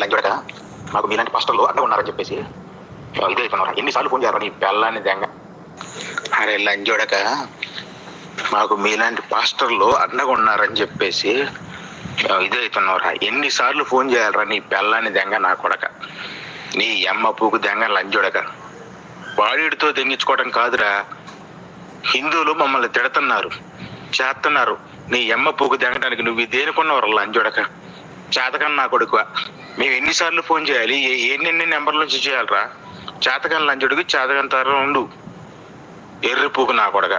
లంచోడక మాకు మీలాంటి పాస్టర్లు అడ్డ ఉన్నారని చెప్పేసి ఇదే అవుతున్నారా? ఎన్నిసార్లు ఫోన్ చేయాలి నీ పిల్లాన్ని దెంగ? అరే లంచోడక మాకు మీలాంటి పాస్టర్లు అడ్డగా ఉన్నారని చెప్పేసి ఇదే అవుతున్నారా? ఎన్నిసార్లు ఫోన్ చేయాలరా నీ పిల్లాన్ని దెంగ నా కొడక, నీ అమ్మ పూకు దెంగ లంచోడక. వాడితో దెంగించుకోవడం కాదురా, హిందువులు మమ్మల్ని తిడుతున్నారు చేస్తున్నారు, నీ అమ్మ పూకు దెంగడానికి నువ్వు దేనికున్నావు లంచోడక? చేతకని నా కొడుకు మేము ఎన్నిసార్లు ఫోన్ చేయాలి? ఎన్ని నెంబర్ల నుంచి చేయాలరా? చేతకని లంచోడికి చేతకని తరం ఉండు, ఎర్రి పూకు నా కొడక.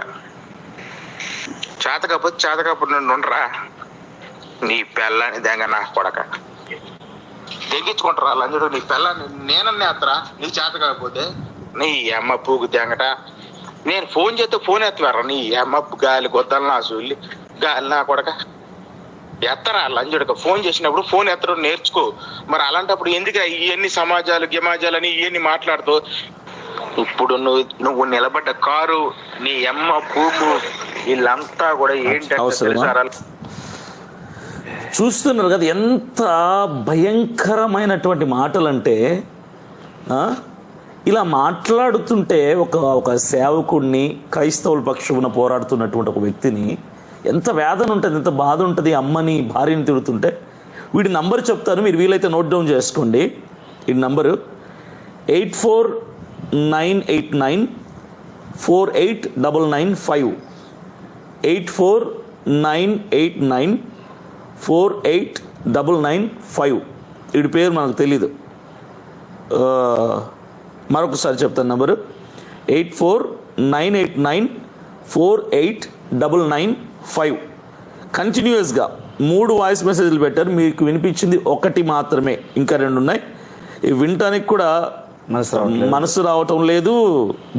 చేతకపోతే నుండి ఉండరా నీ పిల్లని దెంగ నా కొడక. దెంగించుకుంటారా లంచోడు నీ పిల్లని? నేనన్నే అత్తరా నీ చేత కాకపోతే? నీ అమ్మ పూకు దెంగట. నేను ఫోన్ చేస్తే ఫోన్ ఎత్తవారా? నీ అమ్మ గాలి గొద్దలు నా సూళ్ళి గాలి నా కొడక. ఎత్తరా లంచోడక? ఫోన్ చేసినప్పుడు ఫోన్ ఎత్తడం నేర్చుకో. మరి అలాంటప్పుడు ఎందుకు ఇవన్నీ సమాజాలు గిమాజాలని ఇవన్నీ మాట్లాడుతూ? ఇప్పుడు నువ్వు నిలబడ్డ కారు, నీ అమ్మ పూకు, వీళ్ళంతా కూడా ఏంటంటే చూస్తున్నారు కదా ఎంత భయంకరమైనటువంటి మాటలు అంటే. ఇలా మాట్లాడుతుంటే ఒక సేవకుడిని, క్రైస్తవుల పక్షమున పోరాడుతున్నటువంటి ఒక వ్యక్తిని ఎంత వేదన ఉంటుంది, ఎంత బాధ ఉంటుంది. అమ్మని భార్యని తిడుతుంటే. వీడి నంబర్ చెప్తాను, మీరు వీలైతే నోట్ డౌన్ చేసుకోండి. ఈ నంబరు 8498948995 8498948995. వీడి పేరు మనకు తెలీదు. మరొకసారి చెప్తాను నంబరు 8498948995. కంటిన్యూస్గా 3 వాయిస్ మెసేజ్లు పెట్టారు. మీకు వినిపించింది ఒకటి మాత్రమే, ఇంకా 2 ఉన్నాయి. ఇవి వినటానికి కూడా మనసు రావటం లేదు.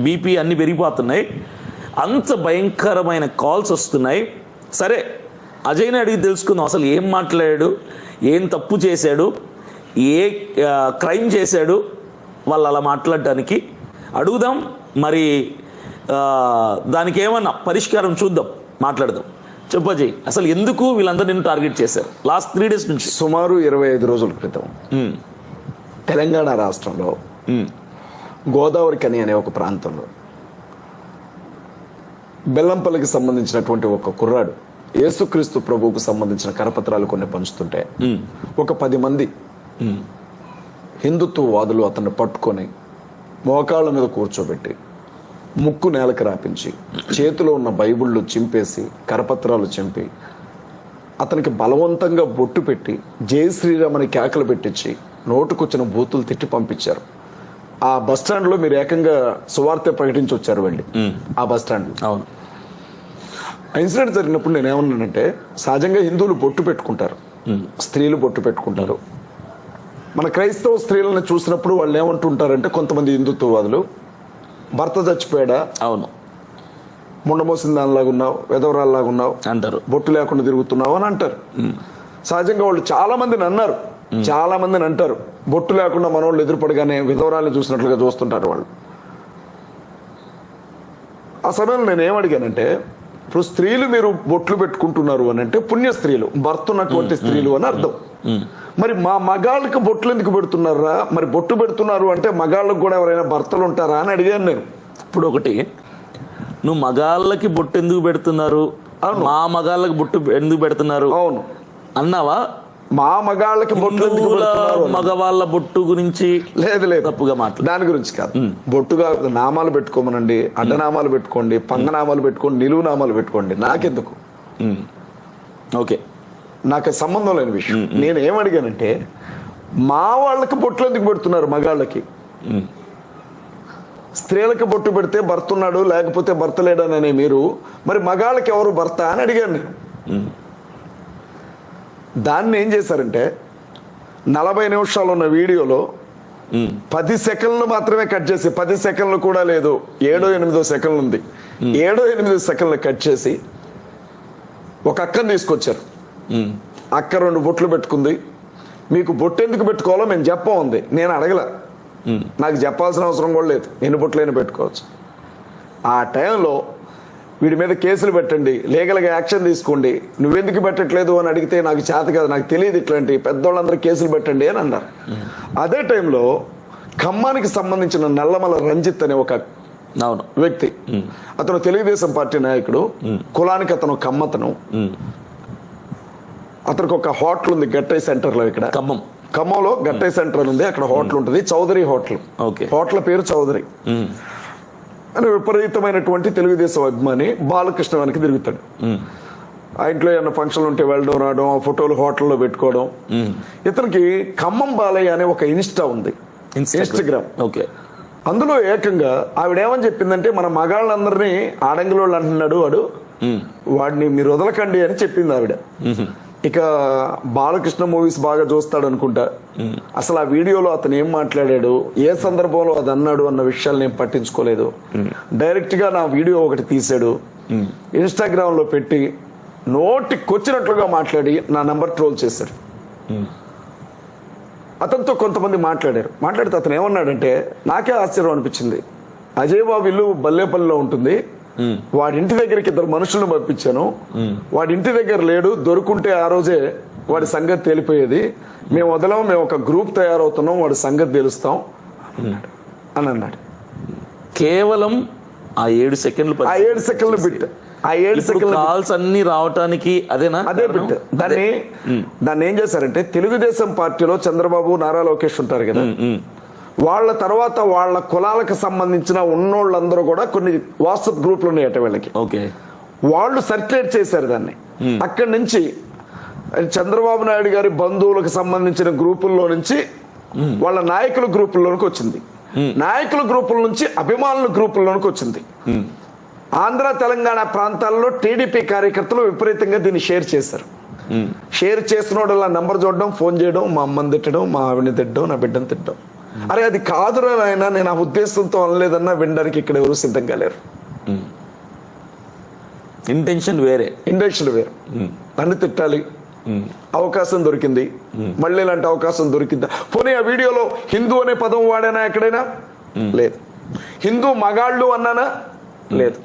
బీపీ అన్నీ పెరిగిపోతున్నాయి. అంత భయంకరమైన కాల్స్ వస్తున్నాయి. సరే, అజయ్ని అడిగి తెలుసుకుందాం అసలు ఏం మాట్లాడాడు, ఏం తప్పు చేశాడు, ఏ క్రైమ్ చేశాడు వాళ్ళు అలా మాట్లాడటానికి. అడుగుదాం, మరి దానికి ఏమన్నా పరిష్కారం చూద్దాం, మాట్లాడదాం. చెప్పు అజయ్, అసలు ఎందుకు వీళ్ళందరూ నిన్ను టార్గెట్ చేశారు లాస్ట్ 3 days నుంచి? సుమారు 25 రోజుల క్రితం తెలంగాణ రాష్ట్రంలో గోదావరి కని అనే ఒక ప్రాంతంలో బెల్లంపల్లికి సంబంధించినటువంటి ఒక కుర్రాడు యేసుక్రీస్తు ప్రభువుకు సంబంధించిన కరపత్రాలు కొన్ని పంచుతుంటే ఒక 10 మంది హిందుత్వవాదులు అతన్ని పట్టుకొని మోకాళ్ళ మీద కూర్చోబెట్టి ముక్కు నేలకు రాపించి చేతిలో ఉన్న బైబిళ్ళు చింపేసి కరపత్రాలు చింపి అతనికి బలవంతంగా బొట్టు పెట్టి జై శ్రీరామ్ అని కేకలు పెట్టించి నోటుకొచ్చిన బూతులు తిట్టి పంపించారు. ఆ బస్టాండ్లో మీరు ఏకంగా సువార్త ప్రకటించి వచ్చారు వెళ్ళి ఆ బస్టాండ్. అవును. ఆ ఇన్సిడెంట్ జరిగినప్పుడు నేనేమన్నానంటే, సహజంగా హిందువులు బొట్టు పెట్టుకుంటారు, స్త్రీలు బొట్టు పెట్టుకుంటారు. మన క్రైస్తవ స్త్రీలను చూసినప్పుడు వాళ్ళు ఏమంటుంటారంటే, కొంతమంది హిందుత్వవాదులు, భర్త చచ్చిపోయాడా, అవును, ముండమోసిన దానిలాగా ఉన్నావు, వెధవరాల్లాగా ఉన్నావు అంటారు, బొట్టు లేకుండా తిరుగుతున్నావు అని అంటారు. సహజంగా వాళ్ళు చాలా మందిని అంటారు, బొట్టు లేకుండా మనోళ్ళు ఎదురుపడగానే విధవరాల్ని చూసినట్లుగా చూస్తుంటారు వాళ్ళు. ఆ సమయంలో నేను ఏమడిగానంటే, ఇప్పుడు స్త్రీలు మీరు బొట్లు పెట్టుకుంటున్నారు అని అంటే పుణ్య స్త్రీలు, భర్త ఉన్నటువంటి స్త్రీలు అని అర్థం. మరి మా మగాళ్ళకి బొట్లు ఎందుకు పెడుతున్నారా? మరి బొట్టు పెడుతున్నారు అంటే మగాళ్ళకి కూడా ఎవరైనా భర్తలు ఉంటారా అని అడిగాను నేను. ఇప్పుడు ఒకటి, నువ్వు మగాళ్ళకి బొట్టు ఎందుకు పెడుతున్నారు, మా మగాళ్ళకి బొట్టు ఎందుకు పెడుతున్నారు అవును అన్నావా? మా మగాళ్ళకి బొట్టు మగవాళ్ళ బొట్టు గురించి లేదు తప్పుగా మాట్లాడు, దాని గురించి కాదు. బొట్టుగా నామాలు పెట్టుకోమనండి, అడ్డనామాలు పెట్టుకోండి, పంగనామాలు పెట్టుకోండి, నిలువు నామాలు పెట్టుకోండి, నాకెందుకు? ఓకే, నాకు సంబంధం లేని విషయం. నేను ఏమడిగానంటే, మా వాళ్ళకి బొట్లు ఎందుకు పెడుతున్నారు మగాళ్ళకి? స్త్రీలకు బొట్టు పెడితే భర్త ఉన్నాడు, లేకపోతే భర్త లేడననే మీరు, మరి మగాళ్ళకి ఎవరు భర్త అని అడిగాను నేను. దాన్ని ఏం చేశారంటే, 40 నిమిషాలు ఉన్న వీడియోలో 10 సెకండ్లు మాత్రమే కట్ చేసి, 10 సెకండ్లు కూడా లేదు, 7-8 సెకండ్లు ఉంది, 7-8 సెకండ్లు కట్ చేసి ఒక అక్కని తీసుకొచ్చారు. అక్క 2 బొట్లు పెట్టుకుంది. మీకు బొట్టు ఎందుకు పెట్టుకోవాలో మేము చెప్పమంది. నేను అడగల, నాకు చెప్పాల్సిన అవసరం కూడా లేదు, ఎన్ని బొట్లైనా పెట్టుకోవచ్చు. ఆ టైంలో వీడి మీద కేసులు పెట్టండి, లీగల్గా యాక్షన్ తీసుకోండి, నువ్వెందుకు పెట్టట్లేదు అని అడిగితే నాకు చేత కాదు, నాకు తెలియదు ఇట్లాంటి పెద్దోళ్ళందరూ కేసులు పెట్టండి అని అన్నారు. అదే టైంలో ఖమ్మానికి సంబంధించిన నల్లమల రంజిత్ అనే ఒక వ్యక్తి, అతను తెలుగుదేశం పార్టీ నాయకుడు, కులానికి అతను కమ్మతను. అతనికి ఒక హోటల్ ఉంది గట్టై సెంటర్ లో, ఇక్కడ ఖమ్మంలో గట్టై సెంటర్ ఉంది, అక్కడ హోటల్ ఉంటుంది, చౌదరి హోటల్. హోటల్ పేరు చౌదరి. అని విపరీతమైనటువంటి తెలుగుదేశం అభిమాని, బాలకృష్ణ వెనక్కి తిరుగుతాడు. ఆ ఇంట్లో ఏమన్నా ఫంక్షన్లు ఉంటే వెళ్ళడం రావడం, ఆ ఫోటోలు హోటల్లో పెట్టుకోవడం. ఇతనికి ఖమ్మం బాలయ్య అనే ఒక ఇన్స్టా ఉంది, ఇన్స్టాగ్రామ్. అందులో ఏకంగా ఆవిడేమని చెప్పిందంటే, మన మగాళ్ళందరినీ ఆడంగిలోళ్ళు అంటున్నాడు వాడు, వాడిని మీరు వదలకండి అని చెప్పింది ఆవిడ. ఇక బాలకృష్ణ మూవీస్ బాగా చూస్తాడు అనుకుంటా. అసలు ఆ వీడియోలో అతను ఏం మాట్లాడాడు, ఏ సందర్భంలో అది అన్నాడు అన్న విషయాలు నేను పట్టించుకోలేదు. డైరెక్ట్ గా నా వీడియో ఒకటి తీసాడు, ఇన్స్టాగ్రామ్ లో పెట్టి నోటికొచ్చినట్లుగా మాట్లాడి నా నంబర్ ట్రోల్ చేశాడు. అతనితో కొంతమంది మాట్లాడితే అతను ఏమన్నాడంటే, నాకే ఆశ్చర్యం అనిపించింది. అజయ్ బాబు ఇల్లు బల్లేపల్లిలో ఉంటుంది, వాడి ఇంటి దగ్గరికి 2 మనుషులను పంపించాను, వాడి ఇంటి దగ్గర లేడు, దొరుకుంటే ఆ రోజే వాడి సంగతి తేలిపోయేది, మేము వదలం, మేము ఒక గ్రూప్ తయారవుతున్నాం, వాడి సంగతి తెలుస్తాం అని అన్నాడు. కేవలం ఆ 7 సెకండ్లు బిట్, ఆ 7 సెకండ్ల కాల్స్ అన్ని రావటానికి అదేనా అదే బిట్. దాన్ని ఏం చేశారంటే, తెలుగుదేశం పార్టీలో చంద్రబాబు, నారా లోకేష్ ఉంటారు కదా, వాళ్ళ తర్వాత వాళ్ళ కులాలకు సంబంధించిన ఉన్నోళ్ళందరూ కూడా కొన్ని వాట్సాప్ గ్రూపులు ఉన్నాయట వీళ్ళకి. వాళ్ళు సర్క్యులేట్ చేశారు దాన్ని. అక్కడి నుంచి చంద్రబాబు నాయుడు గారి బంధువులకు సంబంధించిన గ్రూపుల్లో నుంచి వాళ్ళ నాయకుల గ్రూపుల్లోనికి వచ్చింది, నాయకుల గ్రూపుల నుంచి అభిమానుల గ్రూపుల్లోనికి వచ్చింది. ఆంధ్ర తెలంగాణ ప్రాంతాల్లో టీడీపీ కార్యకర్తలు విపరీతంగా దీన్ని షేర్ చేశారు. షేర్ చేసిన వాళ్ళ నంబర్ చూడడం, ఫోన్ చేయడం, మా అమ్మని తిట్టడం, మా ఆవిడని తిట్టడం, నా బిడ్డను తిట్టడం. అరే అది కాదురా నాయన, నేను ఆ ఉద్దేశంతో అనలేదన్నా వినడానికి ఇక్కడ ఎవరు సిద్ధంగా లేరు. ఇంటెన్షన్ వేరే. నన్ను తిట్టాలి, అవకాశం దొరికింది, మళ్ళీ ఇలాంటి అవకాశం దొరికిందా? పోనీ ఆ వీడియోలో హిందూ అనే పదం వాడానా ఎక్కడైనా? లేదు. హిందూ మగాళ్ళు అన్నానా? లేదు.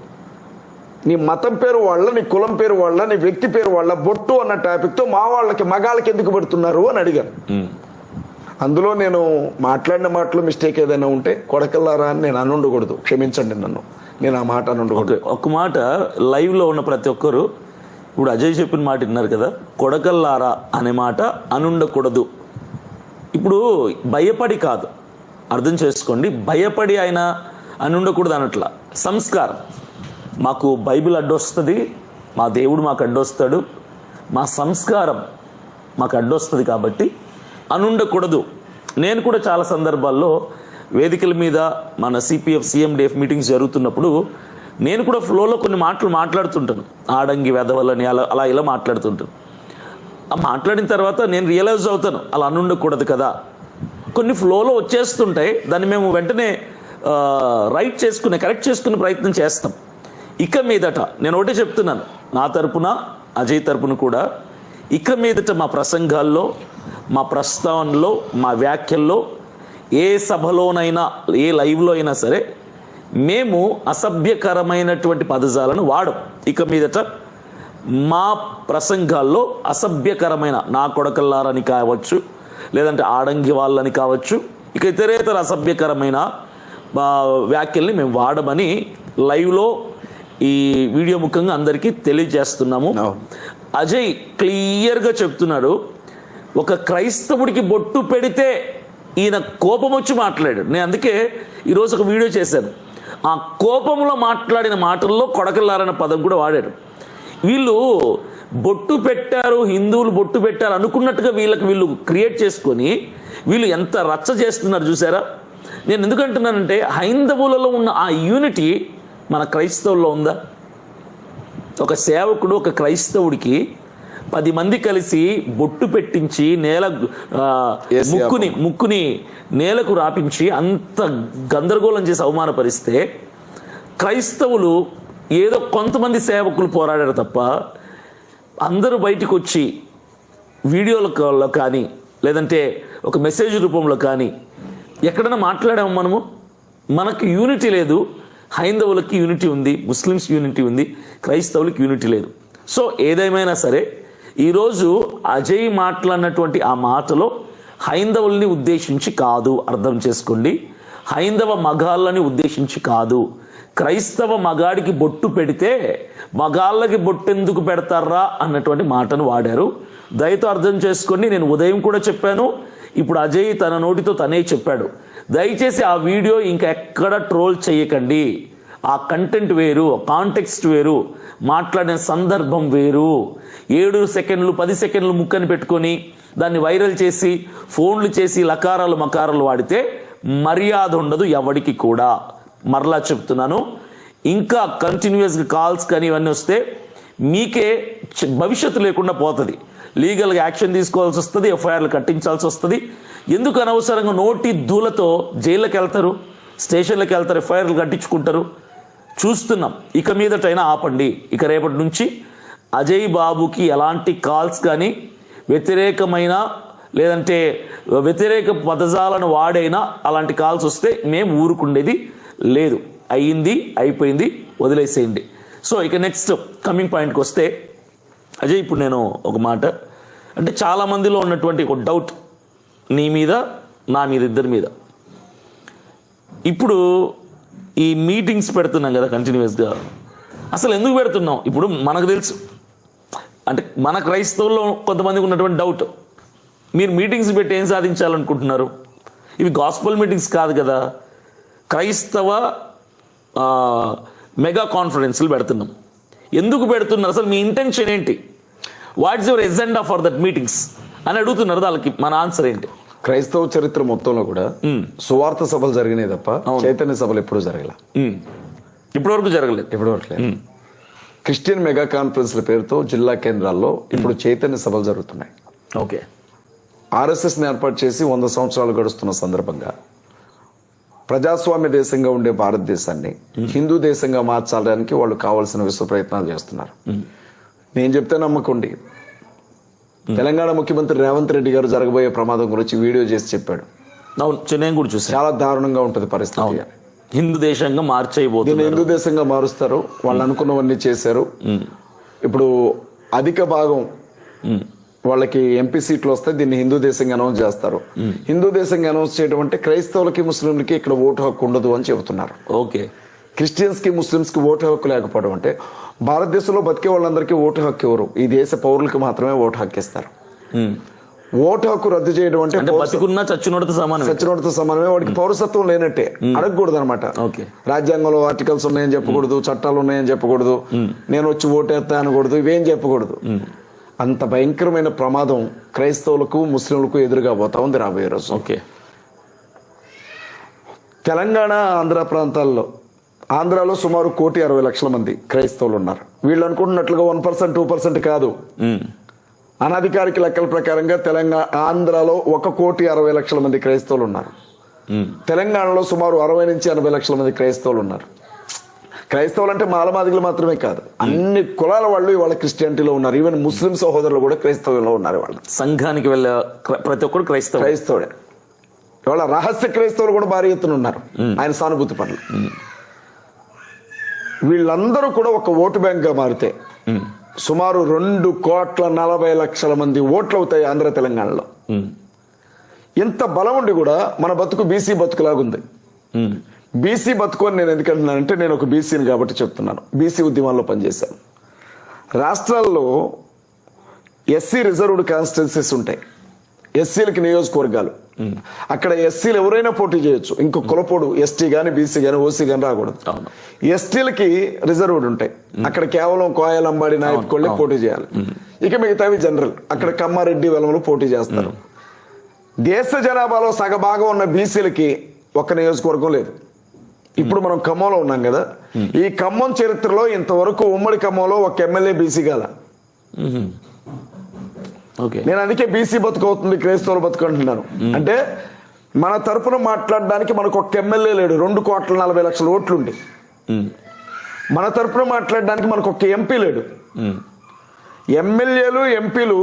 నీ మతం పేరు వాళ్ళ, నీ కులం పేరు వాళ్ళ, నీ వ్యక్తి పేరు వాళ్ళ బొట్టు అన్న టాపిక్ తో మా వాళ్ళకి మగాళ్ళకి ఎందుకు పెడుతున్నారు అని అడిగాను. అందులో నేను మాట్లాడిన మాటలు మిస్టేక్ ఏదైనా ఉంటే కొడకల్లారా అని నేను అనుండకూడదు, క్షమించండి నన్ను, నేను ఆ మాట అనుండకూడదు. ఒక మాట లైవ్ లో ఉన్న ప్రతి ఒక్కరు ఇప్పుడు అజయ్ చెప్పిన మాట విన్నారు కదా, కొడకల్లారా అనే మాట అనుండకూడదు. ఇప్పుడు భయపడి కాదు, అర్థం చేసుకోండి, భయపడి ఆయన అనుండకూడదు అనట్లా. సంస్కారం, మాకు బైబిల్ అడ్డొస్తుంది, మా దేవుడు మాకు అడ్డొస్తాడు, మా సంస్కారం మాకు అడ్డొస్తుంది కాబట్టి అనుండకూడదు. నేను కూడా చాలా సందర్భాల్లో వేదికల మీద మన సిపిఎఫ్ సిఎండిఎఫ్ మీటింగ్స్ జరుగుతున్నప్పుడు నేను కూడా ఫ్లోలో కొన్ని మాటలు మాట్లాడుతుంటాను, ఆడంగి వెధవలని అలా ఇలా మాట్లాడుతుంటాను. ఆ మాట్లాడిన తర్వాత నేను రియలైజ్ అవుతాను, అలా అనుండకూడదు కదా. కొన్ని ఫ్లోలో వచ్చేస్తుంటాయి, దాన్ని మేము వెంటనే కరెక్ట్ చేసుకునే ప్రయత్నం చేస్తాం. ఇక మీదట నేను ఒకటే చెప్తున్నాను, నా తరపున అజయ్ తరపున కూడా, ఇక మీదట మా ప్రసంగాల్లో, మా ప్రస్తావనలో, మా వ్యాఖ్యల్లో, ఏ సభలోనైనా ఏ లైవ్లో అయినా సరే మేము అసభ్యకరమైనటువంటి పదజాలను వాడం. ఇక మీదట మా ప్రసంగాల్లో అసభ్యకరమైన నా కొడకల్లారని కావచ్చు, లేదంటే ఆడంగి వాళ్ళని కావచ్చు, ఇక ఇతరేతర అసభ్యకరమైన వ్యాఖ్యల్ని మేము వాడమని లైవ్లో ఈ వీడియో ముఖంగా అందరికీ తెలియజేస్తున్నాము. అజయ్ క్లియర్గా చెప్తున్నాడు, ఒక క్రైస్తవుడికి బొట్టు పెడితే ఈయన కోపం వచ్చి మాట్లాడాడు. నేను అందుకే ఈరోజు ఒక వీడియో చేశాను, ఆ కోపంలో మాట్లాడిన మాటల్లో కొడకల్లారన్న పదం కూడా వాడాడు. వీళ్ళు బొట్టు పెట్టారు, హిందువులు బొట్టు పెట్టారు అనుకున్నట్టుగా వీళ్ళు క్రియేట్ చేసుకొని వీళ్ళు ఎంత రచ్చ చేస్తున్నారు చూసారా. నేను ఎందుకంటున్నానంటే, హైందవులలో ఉన్న ఆ యూనిటీ మన క్రైస్తవుల్లో ఉందా? ఒక సేవకుడు ఒక క్రైస్తవుడికి 10 మంది కలిసి బొట్టు పెట్టించి ముక్కుని నేలకు రాపించి అంత గందరగోళం చేసి అవమానపరిస్తే, క్రైస్తవులు ఏదో కొంతమంది సేవకులు పోరాడారు తప్ప అందరూ బయటకు వచ్చి వీడియోలో కానీ లేదంటే ఒక మెసేజ్ రూపంలో కానీ ఎక్కడైనా మాట్లాడాము మనము? మనకు యూనిటీ లేదు. హైందవులకి యూనిటీ ఉంది, ముస్లిమ్స్ యూనిటీ ఉంది, క్రైస్తవులకి యూనిటీ లేదు. సో ఏదేమైనా సరే ఈరోజు అజయ్ మాట్లాడినటువంటి ఆ మాటలో హైందవుల్ని ఉద్దేశించి కాదు, అర్థం చేసుకోండి. హైందవ మగాళ్ళని ఉద్దేశించి కాదు. క్రైస్తవ మగాడికి బొట్టు పెడితే మగాళ్ళకి బొట్టెందుకు పెడతారా అన్నటువంటి మాటను వాడారు. దయతో అర్థం చేసుకోండి. నేను ఉదయం కూడా చెప్పాను, ఇప్పుడు అజయ్ తన నోటితో తనే చెప్పాడు. దయచేసి ఆ వీడియో ఇంకా ఎక్కడ ట్రోల్ చేయకండి. ఆ కంటెంట్ వేరు, కాంటెక్స్ట్ వేరు, మాట్లాడిన సందర్భం వేరు. 7 సెకండ్లు 10 సెకండ్లు ముక్కని పెట్టుకొని దాన్ని వైరల్ చేసి ఫోన్లు చేసి లకారాలు మకారాలు వాడితే మర్యాద ఉండదు ఎవడికి కూడా. మరలా చెప్తున్నాను, ఇంకా కంటిన్యూస్గా కాల్స్ కానీ ఇవన్నీ వస్తే మీకే భవిష్యత్తు లేకుండా పోతుంది. లీగల్గా యాక్షన్ తీసుకోవాల్సి వస్తుంది, ఎఫ్ఐఆర్లు కట్టించాల్సి వస్తుంది. ఎందుకు అనవసరంగా నోటి దూలతో జైళ్ళకి వెళ్తారు, స్టేషన్లకు వెళ్తారు, ఎఫ్ఐఆర్లు కట్టించుకుంటారు. చూస్తున్నాం. ఇక మీదటైనా ఆపండి. ఇక రేపటి నుంచి అజయ్ బాబుకి ఎలాంటి కాల్స్ కానీ వ్యతిరేకమైన లేదంటే వ్యతిరేక పదజాలను వాడైనా అలాంటి కాల్స్ వస్తే మేము ఊరుకుండేది లేదు. అయ్యింది, అయిపోయింది, వదిలేసేయండి. సో ఇక నెక్స్ట్ కమింగ్ పాయింట్కి వస్తే అజయ్, ఇప్పుడు నేను ఒక మాట అంటే చాలామందిలో ఉన్నటువంటి ఒక డౌట్ నీ మీద నా మీద ఇద్దరి మీద. ఇప్పుడు ఈ మీటింగ్స్ పెడుతున్నాం కదా కంటిన్యూస్గా, అసలు ఎందుకు పెడుతున్నాం? ఇప్పుడు మనకు తెలుసు, అంటే మన క్రైస్తవుల్లో కొంతమందికి ఉన్నటువంటి డౌట్, మీరు మీటింగ్స్ పెట్టి ఏం సాధించాలనుకుంటున్నారు? ఇవి గాస్పల్ మీటింగ్స్ కాదు కదా, క్రైస్తవ మెగా కాన్ఫరెన్స్లు పెడుతున్నాం. ఎందుకు పెడుతున్నారు? అసలు మీ ఇంటెన్షన్ ఏంటి? What's your agenda for that meetings అని అడుగుతున్నారు. దానికి మన ఆన్సర్ ఏంటి? క్రైస్తవ చరిత్ర మొత్తంలో కూడా సువార్త సభలు జరిగినాయి తప్ప చైతన్య సభలు ఎప్పుడూ జరగల, ఇప్పటివరకు జరగలేదు. క్రిస్టియన్ మెగా కాన్ఫరెన్స్ల పేరుతో జిల్లా కేంద్రాల్లో ఇప్పుడు చైతన్య సభలు జరుగుతున్నాయి. ఓకే. ఆర్ఎస్ఎస్ ని ఏర్పాటు చేసి 100 సంవత్సరాలు గడుస్తున్న సందర్భంగా ప్రజాస్వామ్య దేశంగా ఉండే భారతదేశాన్ని హిందూ దేశంగా మార్చడానికి వాళ్ళు కావాల్సిన విశ్వ ప్రయత్నాలు చేస్తున్నారు. నేను చెప్తే నమ్మకండి, తెలంగాణ ముఖ్యమంత్రి రేవంత్ రెడ్డి గారు జరగబోయే ప్రమాదం గురించి వీడియో చేసి చెప్పాడు. నేను కూడా చూసాను. చాలా దారుణంగా ఉంటుంది పరిస్థితి. హిందూ దేశంగా మార్చేయబోతున్నారు. హిందూ దేశంగా మారుస్తారు. వాళ్ళు అనుకున్నవన్నీ చేశారు. ఇప్పుడు అధిక భాగం వాళ్ళకి ఎంపీ సీట్లు వస్తే దీన్ని హిందూ దేశంగా అనౌన్స్ చేస్తారు. హిందూ దేశంగా అనౌన్స్ చేయడం అంటే క్రైస్తవులకి ముస్లింలకి ఇక్కడ ఓటు హక్కు ఉండదు అని చెబుతున్నారు. ఓకే. క్రిస్టియన్స్ కి ముస్లింస్ కి ఓటు హక్కు లేకపోవడం అంటే భారతదేశంలో బతికే వాళ్ళందరికీ ఓటు హక్కు ఎవరు? ఈ దేశ పౌరులకు మాత్రమే ఓటు హక్కు ఇస్తారు. ఓటు హక్కు రద్దు చేయడం అంటే చచ్చినోడితో సమానమే. వాడికి పౌరసత్వం లేనట్టే. అడగకూడదు అనమాట. రాజ్యాంగంలో ఆర్టికల్స్ ఉన్నాయని చెప్పకూడదు, చట్టాలు ఉన్నాయని చెప్పకూడదు, నేను వచ్చి ఓటేస్తా అనకూడదు, ఇవేం చెప్పకూడదు. అంత భయంకరమైన ప్రమాదం క్రైస్తవులకు ముస్లింలకు ఎదురుగా పోతా ఉంది రాబోయే రోజు. ఓకే. తెలంగాణ ఆంధ్ర ప్రాంతాల్లో, ఆంధ్రాలో సుమారు 1,60,00,000 మంది క్రైస్తవులు ఉన్నారు. వీళ్ళు అనుకుంటున్నట్లుగా 1%, 2% కాదు. అనధికారిక లెక్కల ప్రకారంగా ఆంధ్రాలో 1,60,00,000 మంది క్రైస్తవులు ఉన్నారు. తెలంగాణలో సుమారు 60 నుంచి 80 లక్షల మంది క్రైస్తవులు ఉన్నారు. క్రైస్తవులు అంటే మాలమాదిగలు మాత్రమే కాదు, అన్ని కులాల వాళ్ళు ఇవాళ క్రిస్టియానిటీలో ఉన్నారు. ఈవెన్ ముస్లిం సహోదరులు కూడా క్రైస్తవులో ఉన్నారు. వాళ్ళు సంఘానికి వెళ్ళే ప్రతి ఒక్కరు క్రైస్తవుడే. ఇవాళ రహస్య క్రైస్తవులు కూడా భారీ ఎత్తున ఉన్నారు ఆయన సానుభూతి పట్ల. వీళ్ళందరూ కూడా ఒక ఓటు బ్యాంక్ గా మారితే సుమారు 2,40,00,000 మంది ఓట్లు అవుతాయి ఆంధ్ర తెలంగాణలో. ఇంత బలం ఉండి కూడా మన బతుకు బీసీ బతుకులాగుంది. బీసీ బతుకు అని నేను ఎందుకంటున్నానంటే నేను ఒక బీసీని కాబట్టి చెప్తున్నాను. బీసీ ఉద్యమాల్లో పనిచేశాను. రాష్ట్రాల్లో ఎస్సీ రిజర్వ్డ్ కాన్స్టిట్యున్సీస్ ఉంటాయి, ఎస్సీలకి నియోజకవర్గాలు. అక్కడ ఎస్సీలు ఎవరైనా పోటీ చేయొచ్చు. ఇంకో కులపోడు ఎస్టీ గాని బీసీ గాని ఓసీ గాని రాకూడదు. ఎస్టీలకి రిజర్వ్డ్ ఉంటాయి. అక్కడ కేవలం కోయలు, అంబాడి, నాయకులే పోటీ చేయాలి. ఇక మిగతావి జనరల్. అక్కడ కమ్మారెడ్డి, వెలమలు పోటీ చేస్తారు. దేశ జనాభాలో సగభాగం ఉన్న బీసీలకి ఒక్క నియోజకవర్గం లేదు. ఇప్పుడు మనం ఖమ్మంలో ఉన్నాం కదా, ఈ ఖమ్మం చరిత్రలో ఇంతవరకు ఉమ్మడి ఖమ్మంలో ఒక ఎమ్మెల్యే బీసీ గాల. నేను అందుకే బీసీ బతుకు అవుతుంది, క్రైస్తవుల బతుకు అంటున్నాను. అంటే మన తరపున మాట్లాడడానికి మనకు ఒక ఎమ్మెల్యే లేడు. 2,40,00,000 ఓట్లుండి మన తరపున మాట్లాడడానికి మనకు ఒక ఎంపీ లేడు. ఎమ్మెల్యేలు, ఎంపీలు